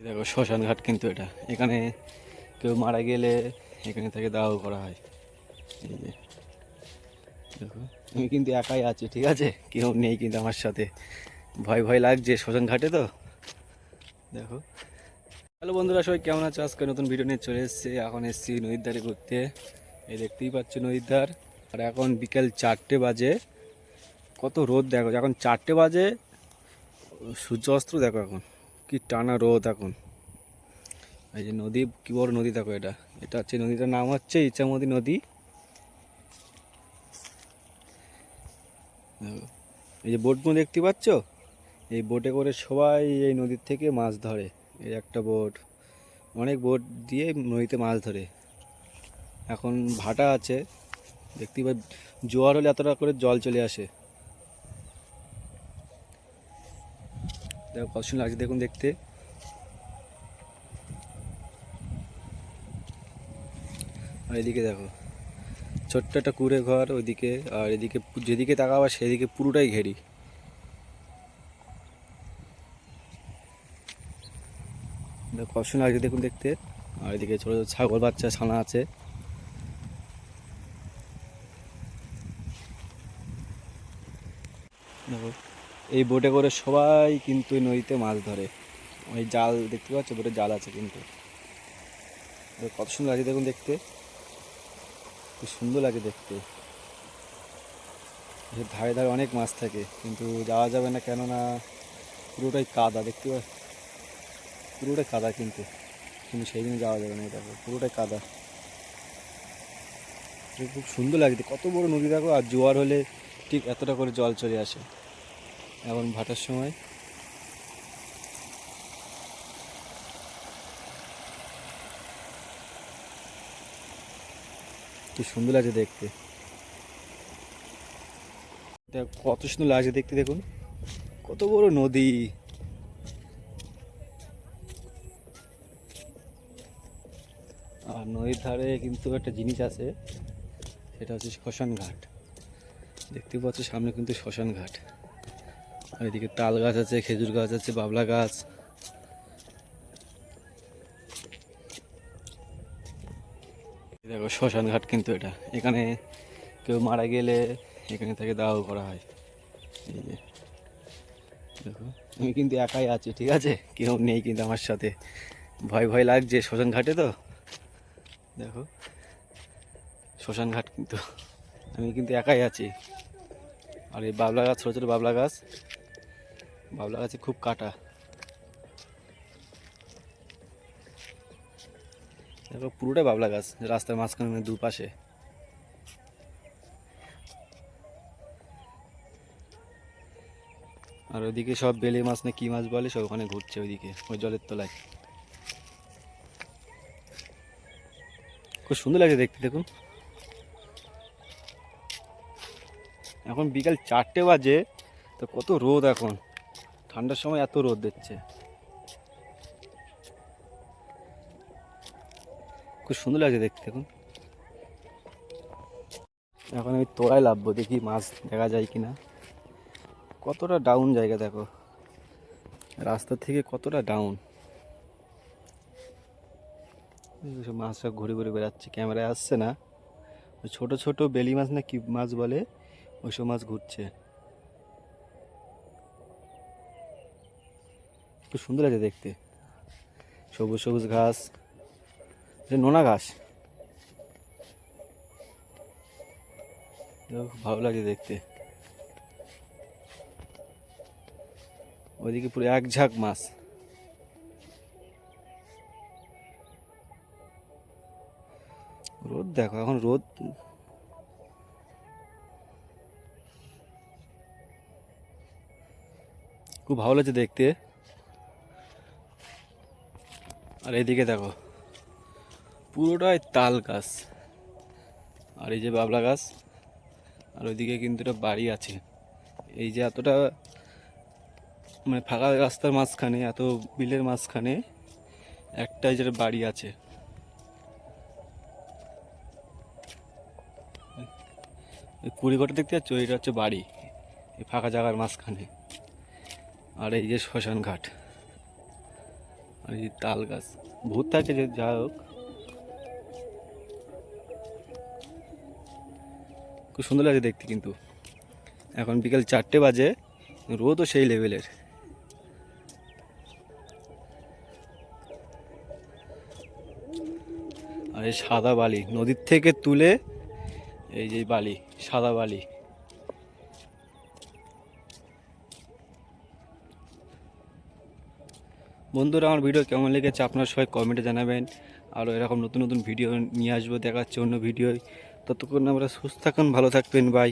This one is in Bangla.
দেখো শ্মশান ঘাট কিন্তু এটা এখানে কেউ মারা গেলে এখানে থেকে দাহ করা হয়। এই যে দেখো আমি কিন্তু একাই আছি, ঠিক আছে, কেউ নেই কিন্তু আমার সাথে। ভয় ভয় লাগছে শ্মশান ঘাটে তো। দেখো, হ্যালো বন্ধুরা, সবাই কেমন আছো? আজকে নতুন ভিডিও নিয়ে চলে এসেছি। এখন এসেছি নদীর ধারে ঘুরতে। এই দেখতেই পাচ্ছ নদীর ধার। আর এখন বিকেল 4টে বাজে। কত রোদ দেখো, এখন 4টে বাজে, সূর্য অস্ত দেখো এখন কি টানা রোদ এখন। এই যে নদী, কি বড় নদী দেখো। এটা এটা হচ্ছে নদীটার নাম হচ্ছে ইচ্ছামতি নদী। এই যে বোটগুলো দেখতে পাচ্ছ, এই বোটে করে সবাই এই নদীর থেকে মাছ ধরে। এই একটা বোট, অনেক বোট দিয়ে নদীতে মাছ ধরে। এখন ভাটা আছে দেখতেই পাই, জোয়ার হলে এতটা করে জল চলে আসে। দেখো কত সুন্দর লাগছে দেখুন দেখতে। আর এদিকে দেখো ছোট্ট একটা কুঁড়ে ঘর ওইদিকে, আর এদিকে যেদিকে তাকাবা সেদিকে পুরোটাই ঘেরি। দেখো কত সুন্দর লাগছে দেখুন দেখতে। আর এদিকে ছোটো ছোটো ছাগল বাচ্চা ছানা আছে। দেখো এই বোটে করে সবাই কিন্তু এই নদীতে মাছ ধরে। ওই জাল দেখতে পাচ্ছ, বোটে জাল আছে কিন্তু। কত সুন্দর লাগছে দেখুন দেখতে, খুব সুন্দর লাগে দেখতে। এর ধারে ধারে অনেক মাছ থাকে কিন্তু যাওয়া যাবে না, কেননা পুরোটাই কাদা দেখতে পাচ্ছ, পুরোটাই কাদা কিন্তু। কিন্তু সেই দিনে যাওয়া যাবে না, এটা পুরোটাই কাদা। খুব সুন্দর লাগছে, কত বড় নদী দেখো। আর জোয়ার হলে ঠিক এতটা করে জল চলে আসে এখন ভাটার সময়। কি সুন্দর লাগছে দেখতে, কত সুন্দর লাগছে দেখতে দেখুন, কত বড় নদী। আর নদীর ধারে কিন্তু একটা জিনিস আছে, সেটা হচ্ছে শ্মশান ঘাট। দেখতে পাচ্ছ সামনে কিন্তু শ্মশান ঘাট। আর এদিকে তাল গাছ আছে, খেজুর গাছ আছে, বাবলা গাছ। দেখো শ্মশান ঘাট কিন্তু এটা এখানে কেউ মারা গেলে এখানে থেকে দাহ করা হয়। এই যে দেখো আমি কিন্তু একাই আছি, ঠিক আছে, কেউ নেই কিন্তু আমার সাথে। ভয় ভয় লাগছে শ্মশান ঘাটে তো। দেখো শ্মশান ঘাট কিন্তু আমি কিন্তু একাই আছি। আর এই বাবলা গাছ, ছোটো ছোটো বাবলা গাছ, বাবলা গাছে খুব কাটা। দেখো পুরোটাই বাবলা গাছ, রাস্তার মাঝখানে দুপাশে। আর ওইদিকে সব বেলে মাছ না কি মাছ বলে সব ওখানে ঘুরছে ওইদিকে, ওই জলের তলায়। খুব সুন্দর লাগে দেখতে দেখুন। এখন বিকাল 4টে বাজে, তো কত রোদ এখন, ঠান্ডার সময় এত রোদ দিচ্ছে। খুব সুন্দর লাগে দেখতে দেখুন। এখন আমি তোড়ায় লাভবো, দেখি মাছ দেখা যায় কিনা। কতটা ডাউন জায়গা দেখো, রাস্তা থেকে কতটা ডাউন। সব মাছ সব ঘুরে ঘুরে বেড়াচ্ছে, ক্যামেরায় আসছে না। ওই ছোটো ছোটো বেলি মাছ না কি মাছ বলে, ওইসব মাছ ঘুরছে। খুব সুন্দর লাগে দেখতে, সবুজ সবুজ ঘাস, নোনা ঘাস। খুব ভালো লাগে দেখতে। ওইদিকে পুরো এক ঝাঁক মাছ। রোদ দেখো এখন রোদ, খুব ভালো লাগছে দেখতে। আর এইদিকে দেখো পুরোটাই তাল গাছ, আর এই যে বাবলা গাছ। আর ওইদিকে কিন্তু একটা বাড়ি আছে। এই যে এতটা মানে ফাঁকা রাস্তার মাঝখানে, এত বিলের মাঝখানে একটাই যে বাড়ি আছে। এই কুড়িঘরটা দেখতে পাচ্ছ, এটা হচ্ছে বাড়ি এই ফাঁকা জায়গার মাঝখানে। আর এই যে শ্মশান ঘাট। আর এই তাল গাছ ভূত থাকে যে, যা হোক খুব সুন্দর লাগে দেখতে। কিন্তু এখন বিকেল 4টে বাজে, রোদও সেই লেভেলের। আর এই সাদা বালি নদীর থেকে তুলে, এই যে বালি, সাদা বালি। বন্ধুরা, আমার ভিডিও কেমন লেগেছে আপনারা সবাই কমেন্টে জানাবেন। আরও এরকম নতুন নতুন ভিডিও নিয়ে আসবো, দেখাচ্ছে অন্য ভিডিও। ততক্ষণ আমরা সুস্থ থাকুন, ভালো থাকবেন, বাই।